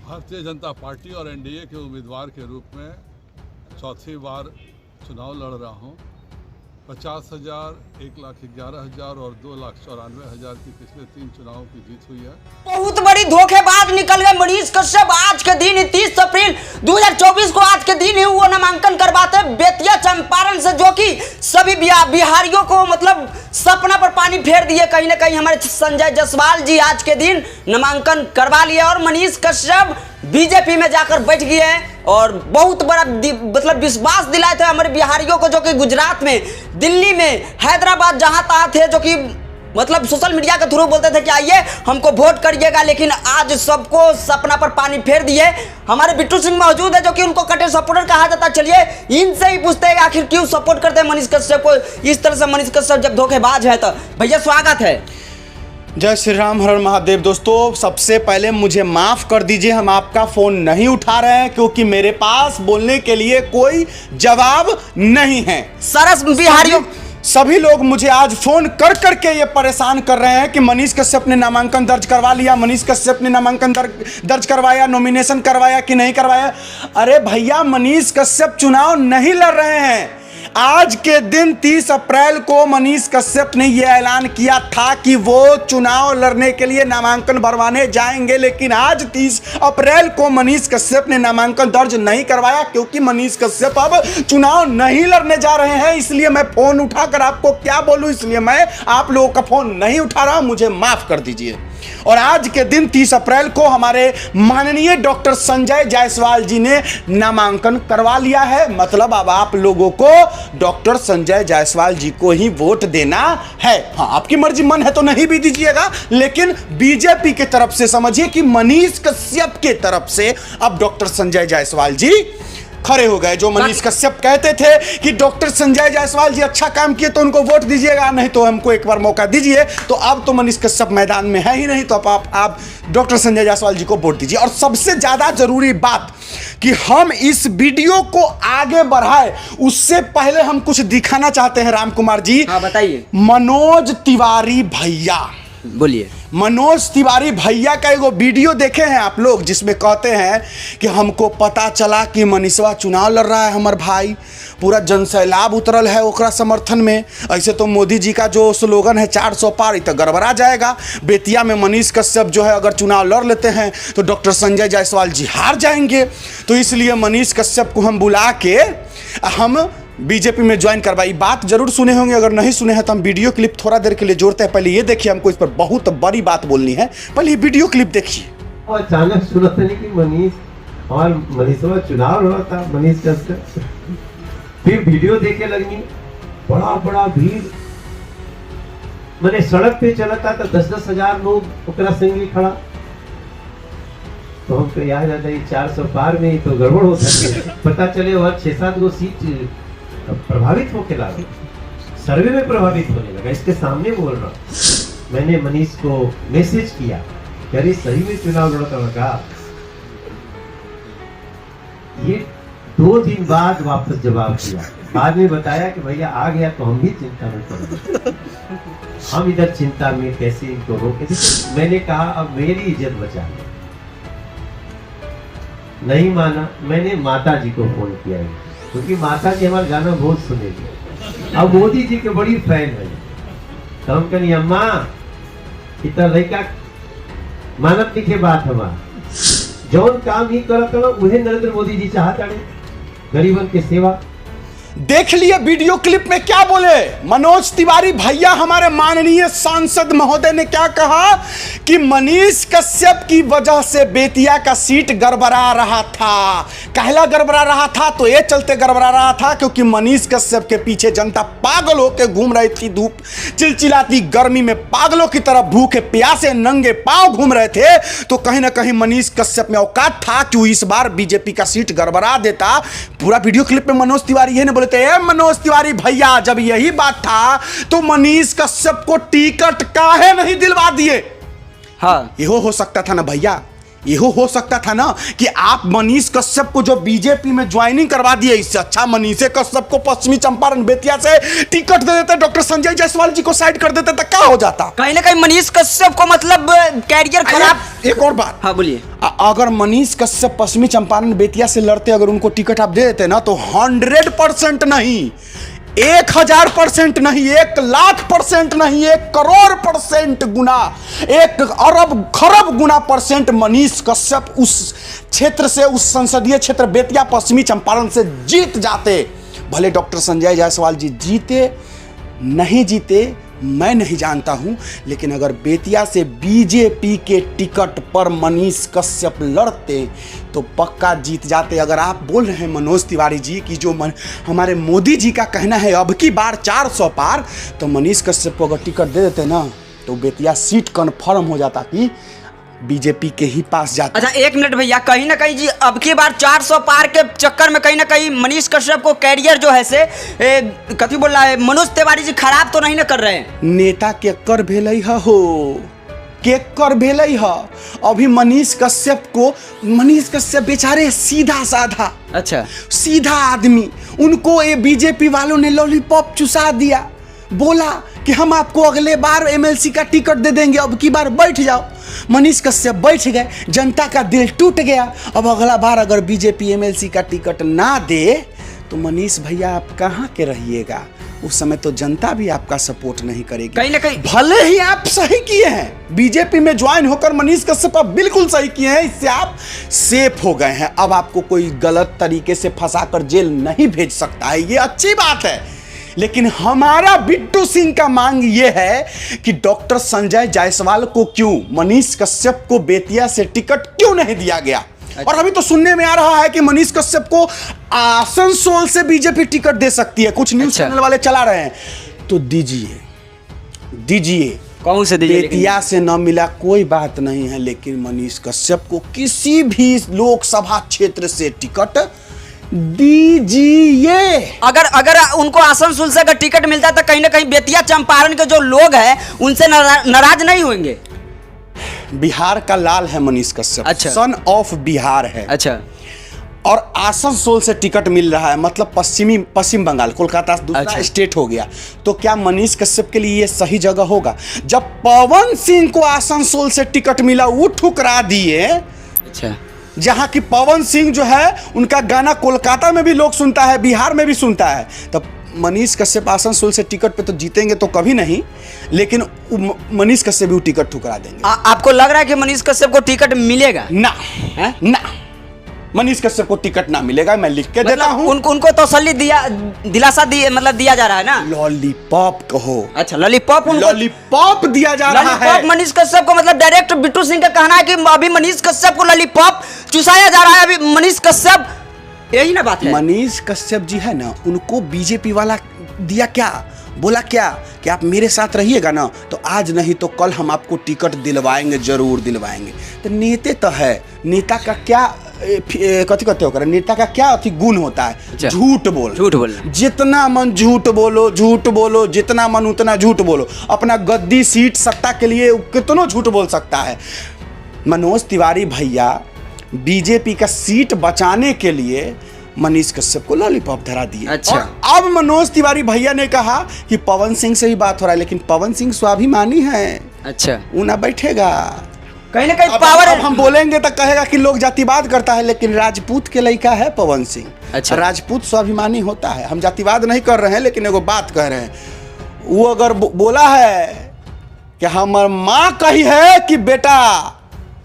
Bharatiya Janata party और NDA के उम्मीदवार के रूप में चौथी बार चुनाव लड़ रहा हूं। 50,000, 1,11,000 और 2,94,000 की पिछले 3 चुनावों की जीत हुई है। बहुत बड़ी धोखेबाज निकल गए मनीष कश्यप। आज के दिन 30 अप्रैल 2024 को आज के दिन ही वो नामांकन करवाते बेतिया चंपारण से, जो कि सभी बिहारियों को मतलब सपना पर पानी फेर दिए। कहीं ना कहीं हमारे संजय जायसवाल जी आज के दिन नामांकन करवा लिए और मनीष कश्यप बीजेपी में जाकर बैठ गए और बहुत बड़ा मतलब विश्वास दिलाए थे हमारे बिहारियों को, जो कि गुजरात में, दिल्ली में, हैदराबाद जहां तहां थे, जो कि मतलब सोशल मीडिया के थ्रू बोलते थे कि आइए हमको वोट करिएगा। लेकिन आज सबको सपना पर पानी फेर दिए। हमारे बिट्टू सिंह मौजूद है, जो कि उनको कटे सपोर्टर कहा जाता है। चलिए इनसे ही पूछते हैं आखिर क्यों सपोर्ट करते हैं मनीष कश्यप को इस तरह से। मनीष कश्यप जब धोखेबाज है तो भैया स्वागत है। जय श्री राम, हर महादेव। दोस्तों सबसे पहले मुझे माफ कर दीजिए, हम आपका फोन नहीं उठा रहे हैं क्योंकि मेरे पास बोलने के लिए कोई जवाब नहीं है। सरस बिहारियों सभी लोग मुझे आज फोन कर करके ये परेशान कर रहे हैं कि मनीष कश्यप ने नामांकन दर्ज करवा लिया, मनीष कश्यप ने नामांकन दर्ज करवाया, नॉमिनेशन करवाया कि नहीं करवाया। अरे भैया, मनीष कश्यप चुनाव नहीं लड़ रहे हैं। आज के दिन 30 अप्रैल को मनीष कश्यप ने यह ऐलान किया था कि वो चुनाव लड़ने के लिए नामांकन भरवाने जाएंगे, लेकिन आज 30 अप्रैल को मनीष कश्यप ने नामांकन दर्ज नहीं करवाया क्योंकि मनीष कश्यप अब चुनाव नहीं लड़ने जा रहे हैं। इसलिए मैं फोन उठाकर आपको क्या बोलूं, इसलिए मैं आप लोगों का फोन नहीं उठा रहा हूं, मुझे माफ कर दीजिए। और आज के दिन 30 अप्रैल को हमारे माननीय डॉक्टर संजय जायसवाल जी ने नामांकन करवा लिया है। मतलब अब आप लोगों को डॉक्टर संजय जायसवाल जी को ही वोट देना है। हाँ, आपकी मर्जी, मन है तो नहीं भी दीजिएगा, लेकिन बीजेपी की तरफ से समझिए कि मनीष कश्यप के तरफ से अब डॉक्टर संजय जायसवाल जी खड़े हो गए। जो मनीष कश्यप कहते थे कि डॉक्टर संजय जायसवाल जी अच्छा काम किए तो उनको वोट दीजिएगा, नहीं तो हमको एक बार मौका दीजिए, तो अब तो मनीष कश्यप मैदान में है ही नहीं, तो आप डॉक्टर संजय जायसवाल जी को वोट दीजिए। और सबसे ज्यादा जरूरी बात कि हम इस वीडियो को आगे बढ़ाए उससे पहले हम कुछ दिखाना चाहते हैं। राम कुमार जी, हाँ बताइए। मनोज तिवारी भैया, बोलिए। मनोज तिवारी भैया का एगो वीडियो देखे हैं आप लोग, जिसमें कहते हैं कि हमको पता चला कि मनीषवा चुनाव लड़ रहा है, हमार भाई पूरा जनसैलाब उतरल है ओकरा समर्थन में। ऐसे तो मोदी जी का जो स्लोगन है 400 पार, तो गड़बड़ा जाएगा। बेतिया में मनीष कश्यप जो है अगर चुनाव लड़ लेते हैं तो डॉक्टर संजय जायसवाल जी हार जाएंगे, तो इसलिए मनीष कश्यप को हम बुला के हम बीजेपी में ज्वाइन करवाई। बात जरूर सुने होंगे, अगर नहीं सुने हैं तो हम वीडियो क्लिप थोड़ा देर के लिए जोड़ते हैं। पहले ये देखिए, हमको इस पर बहुत बड़ी बात बोलनी है, पहले ये वीडियो क्लिप देखिए। और अचानक सुना था कि मनीष और मनीषवा चुनाव लड़ा था, मनीष कश्यप। फिर वीडियो देखे लगी, बड़ा भीड़, मैंने सड़क पे चला था तो 10-10 हजार लोग ओकरा संगे खड़ा। तो हमको याद आता है 400 पार में तो गड़बड़ हो सकती है। पता चले और 6-7 गो सीट प्रभावित होके लगा, सर्वे में प्रभावित होने लगा। इसके सामने बोल रहा, मैंने मनीष को मैसेज किया कि अरे सही में चुनाव लड़ता लगा। ये 2 दिन बाद वापस जवाब दिया, बाद में बताया कि भैया आ गया तो हम भी चिंता में पड़ गए। हम इधर चिंता में कैसे इनको रोके। मैंने कहा अब मेरी इज्जत बचा लो, नहीं माना। मैंने माता जी को फोन किया क्योंकि माता जी हमारा गाना बहुत सुनेगी, अब मोदी जी के बड़ी फैन है। तो हम कही अम्मा इतना लड़का मानत लिखे बात हमारा जौन काम ही करता ना उन्हें नरेंद्र मोदी जी चाहता गरीबन के सेवा। देख लिए वीडियो क्लिप में क्या बोले मनोज तिवारी भैया। हमारे माननीय सांसद महोदय ने क्या कहा कि मनीष कश्यप की वजह से बेतिया का सीट गड़बड़ा रहा था। कहला गड़बड़ा रहा था तो ये चलते गड़बड़ा रहा था क्योंकि मनीष कश्यप के पीछे जनता पागल होकर घूम रही थी। धूप चिलचिलाती गर्मी में पागलों की तरह भूखे प्यासे नंगे पांव घूम रहे थे, तो कहीं ना कहीं मनीष कश्यप में औकात था कि वो इस बार बीजेपी का सीट गड़बड़ा देता। पूरा वीडियो क्लिप में मनोज तिवारी ये बोले मनोज तिवारी भैया, जब यही बात था तो मनीष कश्यप को टिकट काहे नहीं दिलवा दिए। हाँ, ये हो सकता था ना भैया, यहो हो सकता था ना कि आप मनीष कश्यप को जो बीजेपी में ज्वाइनिंग करवा दिए, इससे अच्छा मनीष कश्यप को पश्चिमी चंपारण बेतिया से टिकट दे देते, डॉक्टर संजय जायसवाल जी को साइड कर देते, तो क्या हो जाता? कहीं ना कहीं मनीष कश्यप को मतलब कैरियर खराब। एक और बात, हाँ बोलिए। अगर मनीष कश्यप पश्चिमी चंपारण बेतिया से लड़ते, अगर उनको टिकट आप दे देते ना, तो 100% नहीं, 1000% नहीं, 1,00,000% नहीं, 1,00,00,000% गुना, 1 अरब खरब गुना % मनीष कश्यप उस क्षेत्र से, उस संसदीय क्षेत्र बेतिया पश्चिमी चंपारण से जीत जाते। भले डॉक्टर संजय जायसवाल जी जीते नहीं जीते मैं नहीं जानता हूं, लेकिन अगर बेतिया से बीजेपी के टिकट पर मनीष कश्यप लड़ते तो पक्का जीत जाते। अगर आप बोल रहे हैं मनोज तिवारी जी कि जो हमारे मोदी जी का कहना है अब की बार 400 पार, तो मनीष कश्यप को अगर टिकट दे देते ना, तो बेतिया सीट कन्फर्म हो जाता कि बीजेपी के ही पास जाता। अच्छा एक मिनट भैया, कहीं ना कहीं जी अब की बार 400 पार के चक्कर में कहीं ना कहीं मनीष कश्यप को कैरियर जो है से कथी बोल रहा है मनोज तिवारी जी खराब तो नहीं ना कर रहे हैं? नेता के कर भेलै हो, के कर भेलै ह। अभी मनीष कश्यप बेचारे सीधा साधा, अच्छा सीधा आदमी, उनको ये बीजेपी वालों ने लॉलीपॉप चुसा दिया, बोला कि हम आपको अगले बार एमएलसी का टिकट दे देंगे, अब की बार बैठ जाओ। मनीष कश्यप बैठ गए, जनता का दिल टूट गया। अब अगला बार अगर बीजेपी एमएलसी का टिकट ना दे तो मनीष भैया आप कहाँ के रहिएगा? उस समय तो जनता भी आपका सपोर्ट नहीं करेगी। कहीं ना कहीं भले ही आप सही किए हैं, बीजेपी में ज्वाइन होकर मनीष कश्यप आप बिल्कुल सही किए हैं, इससे आप सेफ हो गए हैं। अब आपको कोई गलत तरीके से फंसाकर जेल नहीं भेज सकता है, ये अच्छी बात है। लेकिन हमारा बिट्टू सिंह का मांग ये है कि डॉक्टर संजय जायसवाल को क्यों, मनीष कश्यप को बेतिया से टिकट क्यों नहीं दिया गया? और अभी तो सुनने में आ रहा है कि मनीष कश्यप को आसनसोल से बीजेपी टिकट दे सकती है, कुछ न्यूज़ चैनल वाले चला रहे हैं। तो दीजिए कौन से दीजिए? बेतिया से न मिला कोई बात नहीं है, लेकिन मनीष कश्यप को किसी भी लोकसभा क्षेत्र से टिकट दीजिए। अगर उनको आसनसोल से अगर टिकट मिलता है तो कहीं ना कहीं बेतिया चंपारण के जो लोग हैं उनसे नाराज नहीं होंगे। बिहार का लाल है मनीष कश्यप, अच्छा। सन ऑफ बिहार है, अच्छा। और आसनसोल से टिकट मिल रहा है, मतलब पश्चिम बंगाल, कोलकाता दूसरा अच्छा। स्टेट हो गया। तो क्या मनीष कश्यप के लिए ये सही जगह होगा? जब पवन सिंह को आसनसोल से टिकट मिला वो ठुकरा दिए। अच्छा। जहाँ की पवन सिंह जो है उनका गाना कोलकाता में भी लोग सुनता है, बिहार में भी सुनता है। तब मनीष कश्यप आसनसोल से टिकट पे तो जीतेंगे तो कभी नहीं, लेकिन मनीष कश्यप भी टिकट ठुकरा देंगे। आपको लग रहा है कि मनीष कश्यप को टिकट मिलेगा? ना, मनीष कश्यप को टिकट ना मिलेगा, मैं लिख के देता हूँ। उनको तसल्ली दिलासा दिया जा रहा है ना। लॉलीपॉप कहो। अच्छा लॉलीपॉप दिया जा रहा है मनीष कश्यप को, मतलब डायरेक्ट बिट्टू सिंह का कहना है कि अभी मनीष कश्यप को लॉलीपॉप चुसाया जा रहा है। अभी मनीष कश्यप, यही ना बात है। मनीष कश्यप जी है ना, उनको बीजेपी वाला दिया क्या, बोला क्या कि आप मेरे साथ रहिएगा ना तो आज नहीं तो कल हम आपको टिकट दिलवाएंगे, जरूर दिलवाएंगे। तो नेते तो है, नेता का क्या कथी कहते हो, नेता का क्या अति गुण होता है? झूठ बोल। जितना मन झूठ बोलो, जितना मन उतना झूठ बोलो। अपना गद्दी सीट सत्ता के लिए कितना झूठ बोल सकता है। मनोज तिवारी भैया बीजेपी का सीट बचाने के लिए मनीष कश्यप को लॉलीपॉप धरा दिए। अच्छा। और अब मनोज तिवारी भैया ने कहा कि पवन सिंह से ही बात हो रहा है, लेकिन पवन सिंह स्वाभिमानी है। अच्छा। वो ना बैठेगा, कहीं ना कहीं पावर। अब हम बोलेंगे तो कहेगा कि लोग जातिवाद करता है, लेकिन राजपूत के लड़का है पवन सिंह। अच्छा। राजपूत स्वाभिमानी होता है। हम जातिवाद नहीं कर रहे हैं, लेकिन एगो बात कह रहे हैं। वो अगर बोला है कि हमार माँ कही है कि बेटा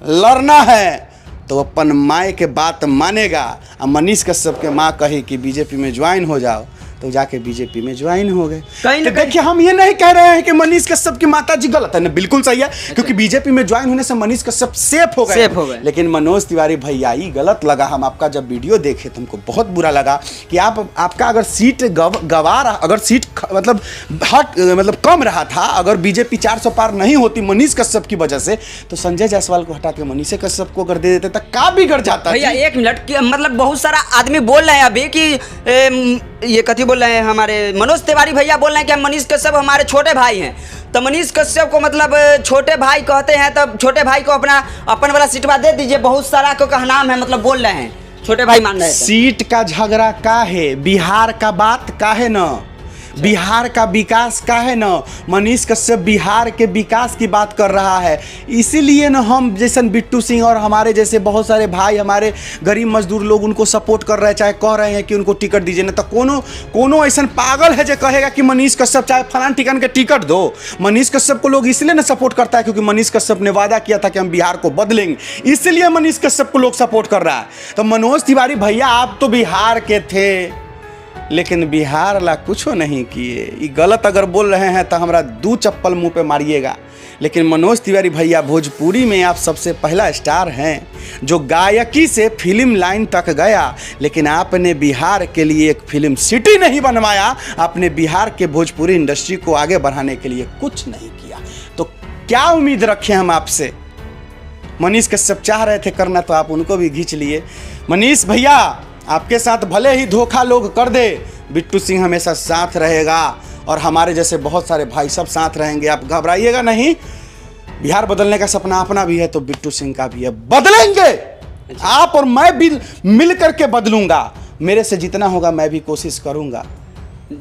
लड़ना है तो अपन माँ के बात मानेगा। और मनीष कश्यप के माँ कही कि बीजेपी में ज्वाइन हो जाओ तो जाके बीजेपी में ज्वाइन हो गए। तो देखिए हम ये नहीं कह रहे हैं कि मनीष कश्यप की माता जी गलत है ना, बिल्कुल सही है। क्योंकि बीजेपी में ज्वाइन होने से मनीष कश्यप सेफ हो गए। लेकिन मनोज तिवारी भैया ही गलत लगा। हम आपका जब वीडियो देखे तो हमको बहुत बुरा लगा कि आपका अगर सीट गवा रहा, अगर सीट मतलब कम रहा था, अगर बीजेपी 400 पार नहीं होती मनीष कश्यप की वजह से, तो संजय जायसवाल को हटा के मनीष कश्यप को अगर दे देते तो का बिगड़ जाता। भैया एक मिनट, मतलब बहुत सारा आदमी बोल रहे हैं अभी कि ये कथी बोल रहे हैं, हमारे मनोज तिवारी भैया बोल रहे हैं कि मनीष कश्यप हमारे छोटे भाई हैं। तो मनीष कश्यप को मतलब छोटे भाई कहते हैं, तब छोटे भाई को अपना अपन वाला सीटवा दे दीजिए। बहुत सारा को का नाम है मतलब बोल रहे हैं, छोटे भाई मान रहे हैं। सीट का झगड़ा का है, बिहार का बात का है न, बिहार का विकास का है न। मनीष कश्यप बिहार के विकास की बात कर रहा है, इसीलिए न हम जैसन बिट्टू सिंह और हमारे जैसे बहुत सारे भाई, हमारे गरीब मजदूर लोग उनको सपोर्ट कर रहे हैं, चाहे कह रहे हैं कि उनको टिकट दीजिए। न तो कोनो ऐसा पागल है जो कहेगा कि मनीष कश्यप चाहे फलान ठिकान के टिकट दो। मनीष कश्यप को लोग इसलिए न सपोर्ट करता है क्योंकि मनीष कश्यप ने वादा किया था कि हम बिहार को बदलेंगे, इसलिए मनीष कश्यप को लोग सपोर्ट कर रहा है। तो मनोज तिवारी भैया, आप तो बिहार के थे लेकिन बिहार ला कुछ नहीं किए। ये गलत अगर बोल रहे हैं तो हमारा 2 चप्पल मुंह पे मारिएगा। लेकिन मनोज तिवारी भैया, भोजपुरी में आप सबसे पहला स्टार हैं जो गायकी से फिल्म लाइन तक गया, लेकिन आपने बिहार के लिए एक फिल्म सिटी नहीं बनवाया। आपने बिहार के भोजपुरी इंडस्ट्री को आगे बढ़ाने के लिए कुछ नहीं किया। तो क्या उम्मीद रखें हम आपसे? मनीष कश्यप चाह रहे थे करना तो आप उनको भी खींच लिए। मनीष भैया, आपके साथ भले ही धोखा लोग कर दे, बिट्टू सिंह हमेशा साथ रहेगा और हमारे जैसे बहुत सारे भाई सब साथ रहेंगे। आप घबराइएगा नहीं। बिहार बदलने का सपना अपना भी है तो बिट्टू सिंह का भी है। बदलेंगे, आप और मैं भी मिल करके बदलूंगा। मेरे से जितना होगा मैं भी कोशिश करूंगा।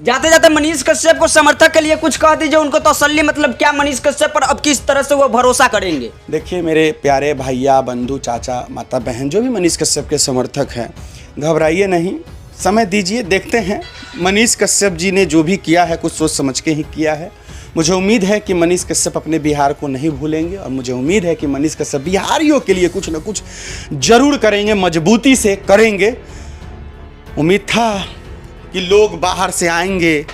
जाते जाते मनीष कश्यप को समर्थक के लिए कुछ कह दीजिए, उनको तसल्ली, मतलब क्या मनीष कश्यप पर अब किस तरह से वो भरोसा करेंगे? देखिए मेरे प्यारे भैया, बंधु, चाचा, माता, बहन जो भी मनीष कश्यप के समर्थक हैं, घबराइए नहीं, समय दीजिए, देखते हैं। मनीष कश्यप जी ने जो भी किया है कुछ सोच समझ के ही किया है। मुझे उम्मीद है कि मनीष कश्यप अपने बिहार को नहीं भूलेंगे और मुझे उम्मीद है कि मनीष कश्यप बिहारियों के लिए कुछ न कुछ जरूर करेंगे, मजबूती से करेंगे। उम्मीद था कि लोग बाहर से आएंगे,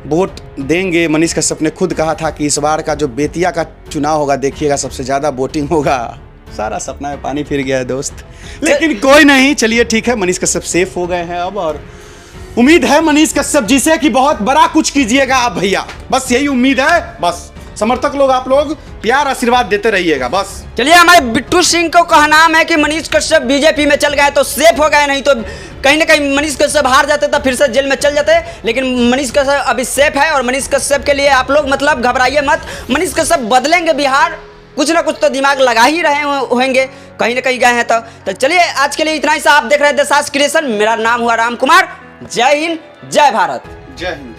वोट देंगे। मनीष कश्यप ने खुद कहा था कि इस बार का जो बेतिया का चुनाव होगा, देखिएगा सबसे ज़्यादा वोटिंग होगा। सारा सपना में पानी फिर गया है दोस्त, लेकिन कोई नहीं, चलिए ठीक है। मनीष कश्यप सेफ हो गए हैं अब और उम्मीद है मनीष कश्यप जी से कि बहुत बड़ा कुछ कीजिएगा आप भैया, बस यही उम्मीद है। बस समर्थक लोग, आप लोग प्यार आशीर्वाद देते रहिएगा बस। चलिए, हमारे बिट्टू सिंह को कहना है कि मनीष कश्यप बीजेपी में चल गए तो सेफ हो गए, नहीं तो कहीं ना कहीं मनीष कश्यप हार जाते तो फिर से जेल में चल जाते। लेकिन मनीष कश्यप अभी सेफ है और मनीष कश्यप के लिए आप लोग मतलब घबराइए मत। मनीष कश्यप बदलेंगे बिहार, कुछ ना कुछ तो दिमाग लगा ही रहे होंगे, कहीं ना कहीं गए हैं। तो चलिए, आज के लिए इतना ही सा। आप देख रहे हैं देसास क्रिएशन, मेरा नाम हुआ राम कुमार। जय हिंद, जय भारत, जय हिंद।